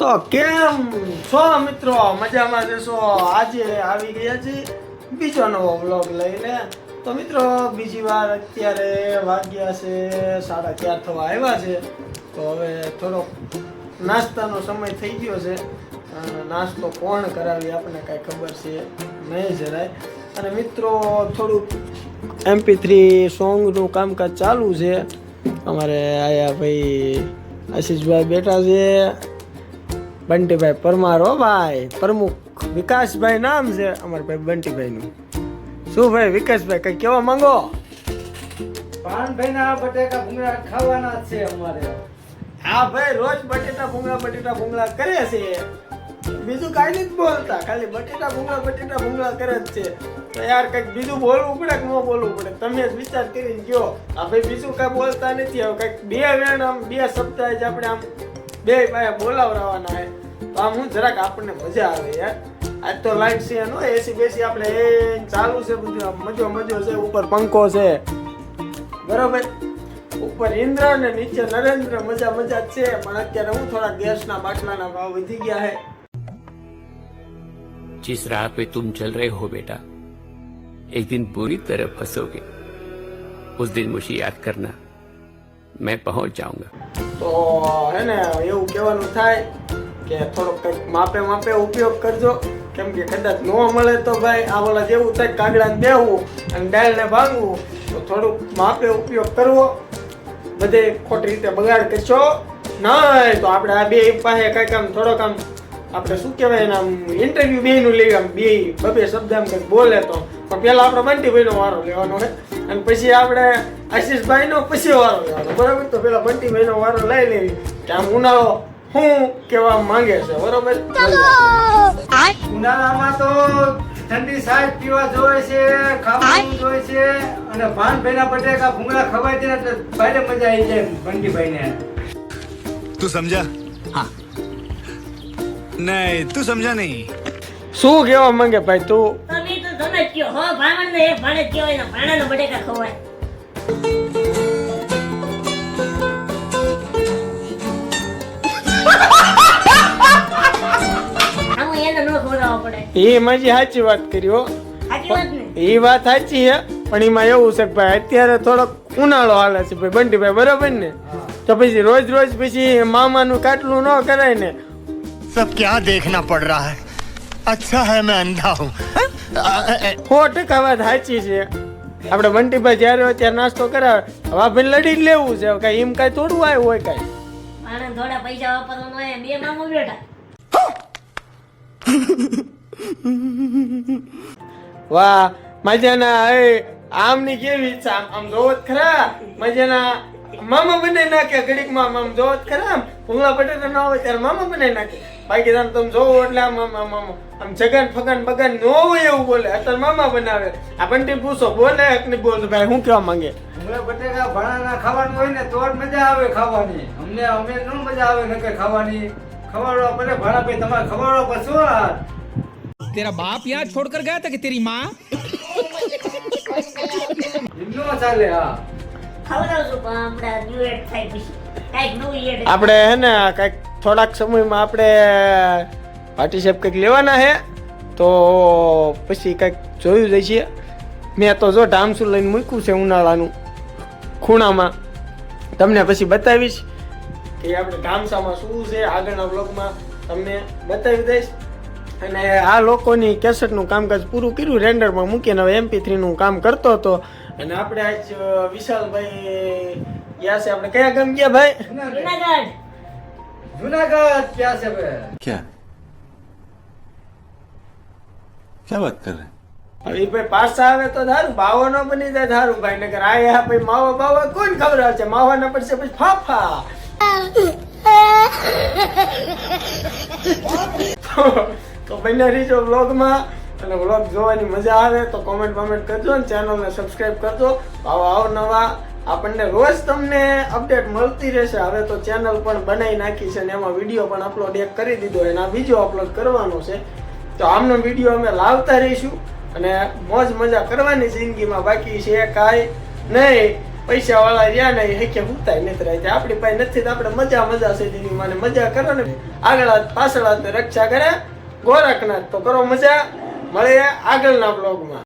તો કેમ છો મિત્રો? મજામાં જશો? આજે આવી ગયા છે બીજો નવો વ્લોગ લઈને. તો મિત્રો બીજી વાર અત્યારે વાગ્યા છે 4:30 થવા આવ્યા છે. તો હવે થોડોક નાસ્તાનો સમય થઈ ગયો છે. નાસ્તો કોણ કરાવી આપણને કાંઈ ખબર છે નહીં જરાય. અને મિત્રો થોડુંક MP3 સોંગનું કામકાજ ચાલુ છે. અમારે આયા ભાઈ આશીષભાઈ બેઠા છે, બંટીભાઈ પરમાર. હો ભાઈ, પ્રમુખ વિકાસભાઈ નામ છે અમારા ભાઈ બંટીભાઈનું. શું ભાઈ વિકાસભાઈ કઈ કેવા માંગો? પાનભાઈના બટેકા ભૂંગળા ખાવાના છે અમારે. હા ભાઈ, રોજ બટેટા ભૂંગળા કરે છે. બીજું કાંઈ નથી બોલતા, ખાલી બટેટા ભૂંગળા કરે જ છે. તો યાર કંઈક બીજું બોલવું પડે કે ન બોલવું પડે? તમે જ વિચાર કરીને કહો. આ ભાઈ બીજું કાંઈ બોલતા નથી. હવે કંઈક બે વેણ આમ બે શબ્દ જ આપણે આમ બે પાયા બોલાવરાવાના હે. તો આમ હું જરાક આપણને મજા આવે યાર. આજ તો લાઈટ છે નો એસી બેસી આપણે એ ચાલુ છે બધું. આમ મજો છે. ઉપર પંખો છે બરોબર. ઉપર ઇન્દ્ર ને નીચે નરેન્દ્ર. મજા જ છે. પણ અત્યારે હું થોડા ગેસના બાટલાના ભાવ વધી ગયા હે. जिस राह पे तुम चल रहे हो बेटा, एक दिन पूरी तरह फंसोगे. उस दिन मुझे याद करना, मैं पहुंच जाऊंगा. તો હે ને એવું કહેવાનું થાય કે થોડોક કંઈક માપે ઉપયોગ કરજો. કેમ કે કદાચ ન મળે તો ભાઈ આ ઓલા જેવું થાય, કાગડાને દેવું અને ડાળને ભાંગવું. તો થોડુંક માપે ઉપયોગ કરવો. બધે ખોટી રીતે બગાડ કરશો નહીં તો આપણે આ બે પાસે કંઈક આમ થોડોક આમ આપણે શું કહેવાય એના ઇન્ટરવ્યુ બેનું લઈએ. આમ બે શબ્દ આમ કંઈક બોલે તો. પણ પહેલા આપણે બંટીભાઈનો વારો લેવાનો છે અને પછી આપણે આશીષભાઈનો પછી વારો લેવાનો બરાબર. તો પેલા બંટીભાઈનો વારો લઈ લેવી કે આમ ઉનાળો શું કહેવા માંગે છે બરોબર. ઉનાળામાં તો ઠંડી સાહેબ પીવા જોવે છે, ખાવાનું જોવે છે અને પાનભાઈના બટેકા ભૂંગળા ખવાય છે એટલે ભારે મજા આવી જાય બંટીભાઈને. तू समझा? हाँ. नहीं तू समझा नहीं. શું કહેવા માંગે ભાઈ તું? તમે તો તમે જ કયો હો. ભાણને એક ભાણે કયો એના ભાણાના બટેકા ખવાય. આમાં એને નો ખવડાવવો પડે. એ માજી સાચી વાત કરી હો. સાચી વાત ને? એ વાત સાચી છે. પણ એમાં એવું છે કે ભાઈ અત્યારે થોડોક ઉનાળો હાલે છે ભાઈ બંટીભાઈ બરોબર ને. તો પછી રોજ પછી મામાનું કાટલું ન કરાય ને. सब क्या देखना पड़ रहा है? अच्छा है मैं अंधा हूँ. 100% વાત સાચી છે. આપણે બંટીભાઈ જ્યારે હોય ત્યારે નાસ્તો કરાવે. હવે ભાઈ લડી જ લેવું છે. કઈ એમ કઈ થોડું આવ્યું હોય કઈ. ભાણે થોડા પૈસા વાપરવાનો હોય. બે મામો બેઠા. વાહ મજાના. આમની કેવી ઈચ્છા. આમ જોવો જ ખરા. મજાના મામા બનાવી નાખે ઘડીકમાં. આમ જોવો જ ખરા. ભૂંગળા બટેટા ના હોય ત્યારે મામા બનાવી નાખે. બાકી તમે જોવો એટલે આમ જગન ફગન બગન ન હોય એવું બોલે. અત્યારે મામા બનાવે. આ બંટી પૂછો બોલે કે નહીં બોલતો ભાઈ શું કહેવા માંગે? ભૂંગળા બટેકા ભાણાના ખાવાનું હોય ને તો જ મજા આવે ખાવાની. અમે ન મજા આવે નકે ખાવાની. ખવડાવવા પડે ભાણાભાઈ, તમારે ખવડાવવા પડશે. तेरा बाप यहाँ छोड़कर गया था कि तेरी माँ? એમનો ચાલે. હા, ખવડાવશું પણ આપણે ડ્યુએટ થાય પછી. કાંઈક નવું એડ. આપણે હે ને કંઈક થોડાક સમયમાં આપણે પાર્ટી સાહેબ કંઈક લેવાના છે. તો પછી કંઈક જોયું જાય છે. મેં તો જો ઢામસું લઈને મૂક્યું છે ઉનાળાનું ખૂણામાં. તમને પછી બતાવીશ કે આપણે ઢામસામાં શું છે. આગળના બ્લોગમાં તમને બતાવી દઈશ. અને આ લોકોની કેસેટનું કામકાજ પૂરું કર્યું, રેન્ડરમાં મૂકીને હવે MP3 નું કામ કરતો હતો. અને આપણે આજ વિશાલભાઈ ગયા છે. આપણે કયા ગામ ગયા ભાઈ? જુનાગઢ ક્યાં છે બે? क्या क्या बात कर रहे हैं? હવે ભાઈ પાછા આવે તો ધારું. બાવો ન બની જાય ધારું ભાઈ. નગર આયા ભાઈ માવા બાવા કોણ ખબર છે? માવા ના પડશે પછી ફાફા. તો બને રહીજો વ્લોગમાં. અને વ્લોગ જોવાની મજા આવે તો કોમેન્ટ કરજો અને ચેનલને સબસ્ક્રાઇબ કરજો. આવા નવા આપણને રોજ તમને અપડેટ મળતી રહેશે. હવે તો ચેનલ પણ બનાવી નાખી છે અને એમાં વિડીયો પણ અપલોડ એક કરી દીધો અને આ બીજો અપલોડ કરવાનો છે. તો આમનો વિડીયો અમે લાવતા રહીશું અને મોજ મજા કરવાની જિંદગીમાં. બાકી છે કાંઈ નહીં. પૈસા વાળા રહ્યા ને એ કે હુતાય નથી રહે આપણી પાસે નથી તો આપણે મજા છે તેની માને મજા કરો ને આગળ હાથ પાછળ હાથ રક્ષા કરે ગોરખનાથ તો કરો મજા મળે આગળના બ્લોગમાં